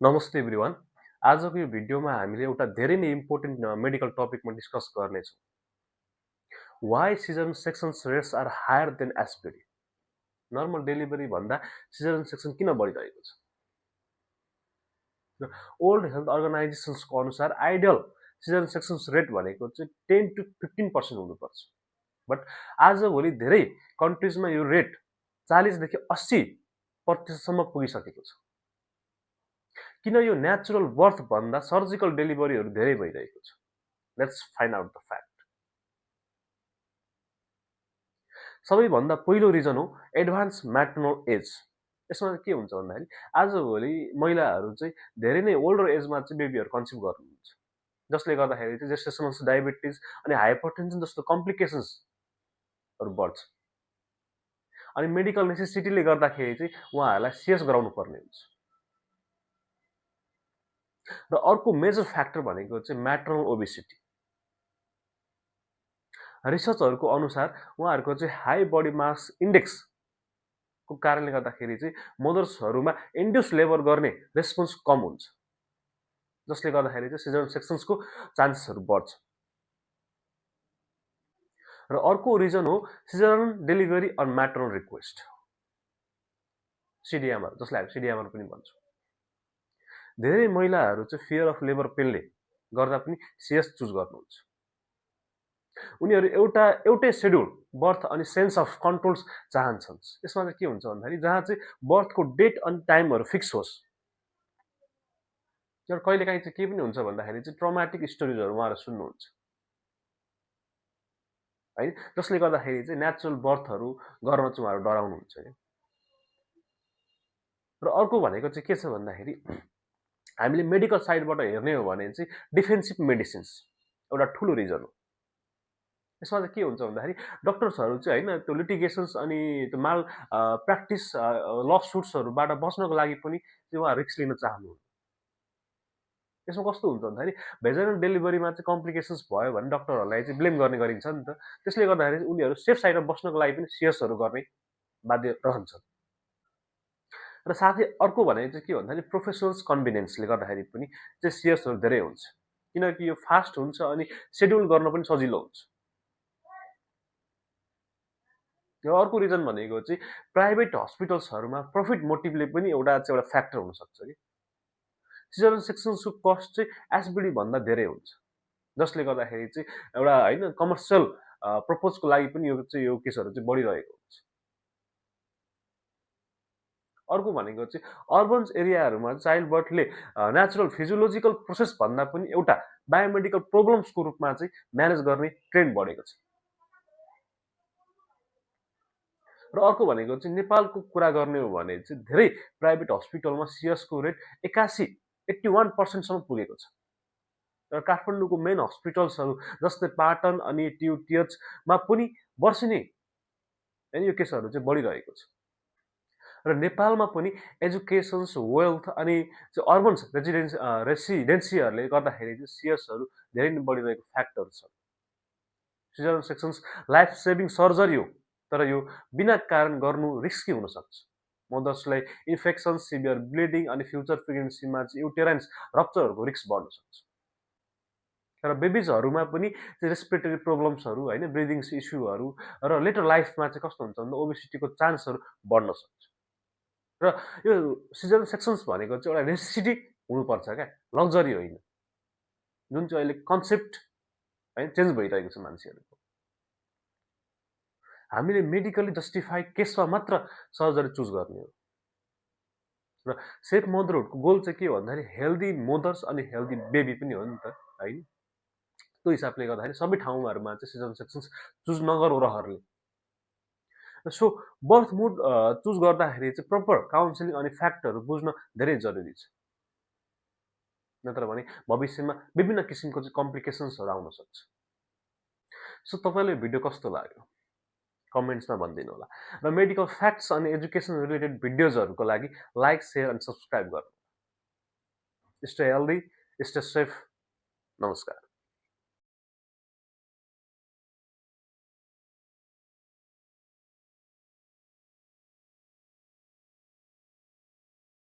नमस्ते एभ्रिवान। आजको यो भिडियोमा हामीले एउटा धेरै नै इम्पोर्टेन्ट मेडिकल टपिकमा डिस्कस गर्नेछौँ। Why caesarean sections rates are higher than SPD. Normal delivery भन्दा सिजन सेक्सन किन बढिरहेको छ? वर्ल्ड हेल्थ अर्गनाइजेसन्सको अनुसार आइडियल सिजन सेक्सन्स रेट भनेको चाहिँ 10 to 15% हुनुपर्छ। बट आजभोलि धेरै कन्ट्रिजमा यो रेट 40 देखि 80% पुगिसकेको छ। किन यो नेचुरल बर्थ भन्दा सर्जिकल डेलिभरीहरू धेरै भइरहेको छ? Let's find out the fact. सबैभन्दा पहिलो रिजन हो एडभान्स म्याटर्नल एज। यसमा के हुन्छ भन्दाखेरि आजभोलि महिलाहरू चाहिँ धेरै नै ओल्डर एजमा चाहिँ बेबीहरू कन्सिभ गर्नुहुन्छ, जसले गर्दाखेरि चाहिँ जेस्टेसनल डायबिटिज अनि हाइपरटेन्सन जस्तो कम्प्लिकेसन्सहरू बढ्छ। अनि मेडिकल नेसेसिटीले गर्दाखेरि चाहिँ उहाँहरूलाई सिएस गराउनु पर्ने हुन्छ। र अर्को मेजर फ्याक्टर भनेको चाहिँ म्याटर्नल ओबेसिटी। रिसर्चहरूको अनुसार उहाँहरूको चाहिँ हाई बडी मास इन्डेक्सको कारणले गर्दाखेरि चाहिँ मदर्सहरूमा इन्ड्युस लेबर गर्ने रेस्पोन्स कम हुन्छ, जसले गर्दाखेरि चाहिँ सिजन सेक्सन्सको चान्सेसहरू बढ्छ। र अर्को रिजन हो caesarean delivery on maternal request, CDMR, जसलाई हामी सिडिएमआर पनि भन्छौँ। धेरै महिलाहरू चाहिँ फियर अफ लेबर पेनले गर्दा पनि सिएस चुज गर्नुहुन्छ। उनीहरू एउटै सेड्युल बर्थ अनि सेन्स अफ कन्ट्रोल्स चाहन्छन्। यसमा चाहिँ के हुन्छ भन्दाखेरि जहाँ चाहिँ बर्थको डेट अनि टाइमहरू फिक्स होस्। तर कहिलेकाहीँ चाहिँ के पनि हुन्छ भन्दाखेरि चाहिँ ट्रमाटिक स्टोरिजहरू उहाँहरू सुन्नुहुन्छ है, जसले गर्दाखेरि चाहिँ नेचुरल बर्थहरू गर्न चाहिँ उहाँहरू डराउनुहुन्छ है। र अर्को भनेको चाहिँ के छ भन्दाखेरि हामीले मेडिकल साइडबाट हेर्ने हो भने चाहिँ डिफेन्सिभ मेडिसिन्स एउटा ठुलो रिजन हो। यसमा चाहिँ के हुन्छ भन्दाखेरि डक्टर्सहरू चाहिँ होइन त्यो लिटिगेसन्स अनि त्यो माल प्र्याक्टिस ल सुट्सहरूबाट बच्नको लागि पनि उहाँ रिस्क लिन चाहनुहुन्न। यसमा कस्तो हुन्छ भन्दाखेरि भेजाइनल डेलिभरीमा चाहिँ कम्प्लिकेसन्स भयो भने डक्टरहरूलाई चाहिँ ब्लेम गर्ने गरिन्छ नि त। त्यसले गर्दाखेरि उनीहरू सेफ साइडमा बस्नको लागि पनि सिएसहरू गर्ने बाध्य रहन्छन्। र साथै अर्को भनेको चाहिँ के भन्दाखेरि प्रोफेसनल्स कन्भिनियन्सले गर्दाखेरि पनि चाहिँ सिएसहरू धेरै हुन्छ, किनकि यो फास्ट हुन्छ अनि सेड्युल गर्न पनि सजिलो हुन्छ। यो अर्को रिजन भनेको चाहिँ प्राइभेट हस्पिटल्सहरूमा प्रफिट मोटिभले पनि एउटा फ्याक्टर हुनसक्छ कि सिजन सेक्सन्सको कस्ट चाहिँ एसबिडी भन्दा धेरै हुन्छ, जसले गर्दाखेरि चाहिँ एउटा होइन कमर्सियल पर्पजको लागि पनि यो केसहरू चाहिँ बढिरहेको हुन्छ। अर्को भनेको चाहिँ अर्बन एरियाहरूमा चाइल्ड बर्थले नेचुरल फिजियोलोजिकल प्रोसेस भन्दा पनि एउटा बायोमेडिकल प्रब्लम्सको रूपमा चाहिँ म्यानेज गर्ने ट्रेन्ड बढेको छ। र अर्को भनेको चाहिँ नेपालको कुरा गर्ने हो भने चाहिँ धेरै प्राइभेट हस्पिटलमा सिएसको रेट 81% पुगेको छ। र काठमाडौँको मेन हस्पिटल्सहरू जस्तै पाटन अनि टिएचमा पनि वर्षै नै यो केसहरू चाहिँ बढिरहेको छ। र नेपालमा पनि एजुकेसन्स, वेल्थ अनि अर्बन रेसिडेन्सीहरूले गर्दाखेरि चाहिँ सिएसहरू धेरै नै बढिरहेको फ्याक्टर छ। Caesarean sections life saving surgery हो, तर यो बिना कारण गर्नु रिस्की हुनसक्छ। मदर्सलाई इन्फेक्सन, सिभियर ब्लिडिङ अनि फ्युचर प्रेग्नेन्सीमा चाहिँ युटेराइन्स रप्चरहरूको रिस्क बढ्न सक्छ। र बेबिजहरूमा पनि रेस्पिरेटरी प्रब्लम्सहरू होइन, ब्रिदिङ इस्युहरू र लेटर लाइफमा चाहिँ कस्तो हुन्छ भन्दा ओबेसिटीको चान्सहरू बढ्न सक्छ। र यो सिजन सेक्सन्स भनेको चाहिँ एउटा नेसेसिटी हुनुपर्छ क्या, लग्जरी होइन, जुन चाहिँ अहिले कन्सेप्ट है चेन्ज भइरहेको छ मान्छेहरूको। हामीले मेडिकली जस्टिफाई केसमा मात्र सर्जरी चुज गर्ने हो। र सेफ मदरहुडको गोल चाहिँ के हो भन्दाखेरि हेल्दी मदर्स अनि हेल्दी बेबी पनि हो नि त है। त्यो हिसाबले गर्दाखेरि सबै ठाउँहरूमा चाहिँ सिजन सेक्सन्स चुज नगरौँ रहरले। सो बर्थ मुड चुज गर्दाखेरि चाहिँ प्रपर काउन्सिलिङ अनि फ्याक्टहरू बुझ्न धेरै जरुरी छ, नत्र भने भविष्यमा विभिन्न किसिमको चाहिँ कम्प्लिकेसन्सहरू आउन सक्छ। सो तपाईँलाई भिडियो कस्तो लाग्यो कमेन्ट्समा भनिदिनु होला। र मेडिकल फ्याक्ट्स अनि एजुकेसन रिलेटेड भिडियोजहरूको लागि लाइक, सेयर अनि सब्सक्राइब गर्नु। Stay healthy, stay safe. नमस्कार।